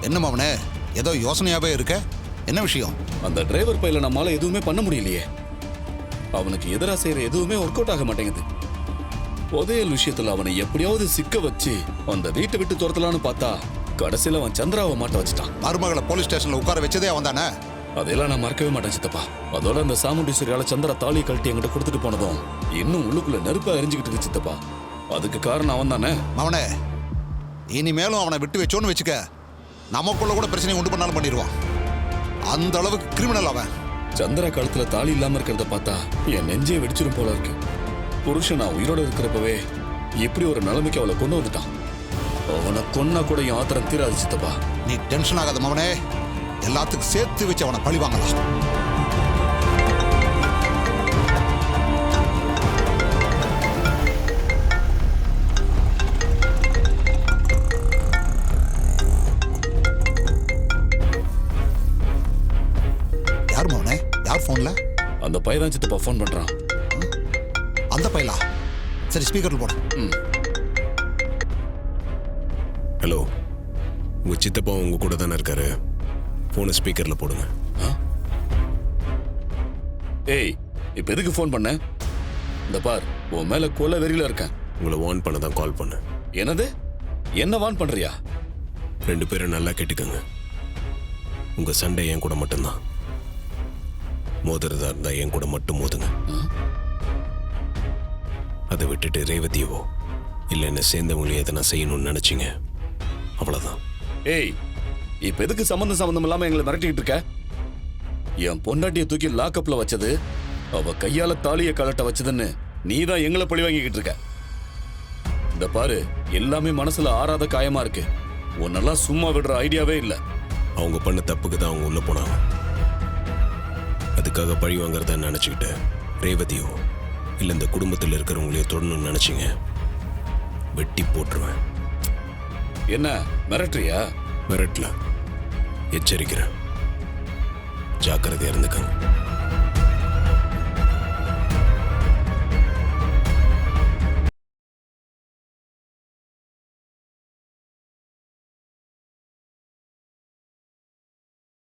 என்ன மாவனே, ஏதோ யோசனையாவே இருக்க? என்ன விஷயம்? அந்த டிரைவர் பையில நம்மளால எதுவுமே பண்ண முடியலையே. அவனுக்கு எதிரா செய்யற எதுவுமே ஒர்க் அவுட் ஆக மாட்டேங்குது. புதையல் விஷயத்துல அவனை எப்படியாவது சிக்க வச்சு அந்த வீட்டை விட்டு துரத்தலான்னு பார்த்தா கடைசியில அவன் சந்திராவை மாட்ட வச்சுட்டான். மருமகளை போலீஸ் ஸ்டேஷன்ல உட்கார வச்சதே அவன் தானே? அதெல்லாம் நான் மறக்கவே மாட்டேன் சித்தப்பா. அதோட அந்த சாமுண்டீஸ்வரியால சந்திரா தாலி கழட்டி என்கிட்ட கொடுத்துட்டு போனதும் இன்னும் உள்ளுக்குள்ள நெருப்பா எரிஞ்சுக்கிட்டு இருக்கு சித்தப்பா. அதுக்கு காரணம் அவன் தானே. அவனே, இனிமேலும் அவனை விட்டு வச்சோன்னு வச்சுக்க, நமக்குள்ள கூட பிரச்சனை உண்டு பண்ணாலும் பண்ணிடுவான். அந்த அளவுக்கு கிரிமினல் அவன். சந்திரா கழுத்துல தாலி இல்லாம இருக்கிறத பார்த்தா என் நெஞ்சே வெடிச்சிடும் போல இருக்கு. புருஷன் நான் உயிரோட இருக்கிறப்பவே இப்படி ஒரு நிலைமைக்கு அவளை கொண்டு வந்துட்டான். அவனை கொன்னா கூட என் ஆத்திரம் தீராது சித்தப்பா. நீ டென்ஷன் ஆகாத மவனே, எல்லாத்துக்கும் சேர்த்து வச்சு அவனை பழி வாங்கலாம். யார் மவனே? யார் போன்ல? அந்த பையன் சித்தப்பா போன் பண்றான். அந்த பையலா? சரி, ஸ்பீக்கர்ல போடு. ஹலோ, உங்க சித்தப்பா உங்க கூட தானே இருக்காரு? போனை ஸ்பீக்கர்ல போடுங்க. ஏய், இப்ப எதுக்கு போன் பண்ண? இந்த பார், உன் மேல கொலை வெறியில இருக்கேன். உங்களை வார்ன் பண்ண தான் கால் பண்ணேன். என்னது? என்ன வார்ன் பண்றியா? 2 பேரும் நல்லா கேட்டுக்கங்க. உங்க சண்டை என் கூட மட்டும்தான். மோதுறதா இருந்தா என் கூட மட்டும் மோதுங்க. அதை விட்டுட்டு ரேவதியவோ இல்லை என்ன சேர்ந்தவங்களையும் எதை நான் செய்யணும்னு நினைச்சிங்க, அவ்வளவுதான். ஏய், இப்ப எதுக்கு சம்பந்தம் இல்லாம எங்களை மிரட்டிக்கிட்டு இருக்க? என் பொண்டாட்டிய தூக்கி லாக்அப்ல வச்சது, அவ கையால தாலிய கலட்ட வச்சதுன்னு நீதான் எங்களை பழி வாங்கிக்கிட்டு இருக்க. இந்த பாரு, எல்லாமே மனசுல ஆறாத காயமா இருக்கு. உன்னெல்லாம் சும்மா விடுற ஐடியாவே இல்ல. அவங்க பண்ண தப்புக்கு தான் அவங்க உள்ள போனாங்க. அதுக்காக பழி வாங்குறத நினைச்சுக்கிட்டு ரேவதியோ இல்லை இந்த குடும்பத்தில் இருக்கிறவங்களையோ தொடணும்னு நினைச்சிங்க, வெட்டி போட்டுருவேன். என்ன மிரட்டுறியா? மிரட்டல, எச்சரிக்கிறேன். ஜாக்கிரதையா இருந்துக்கங்க.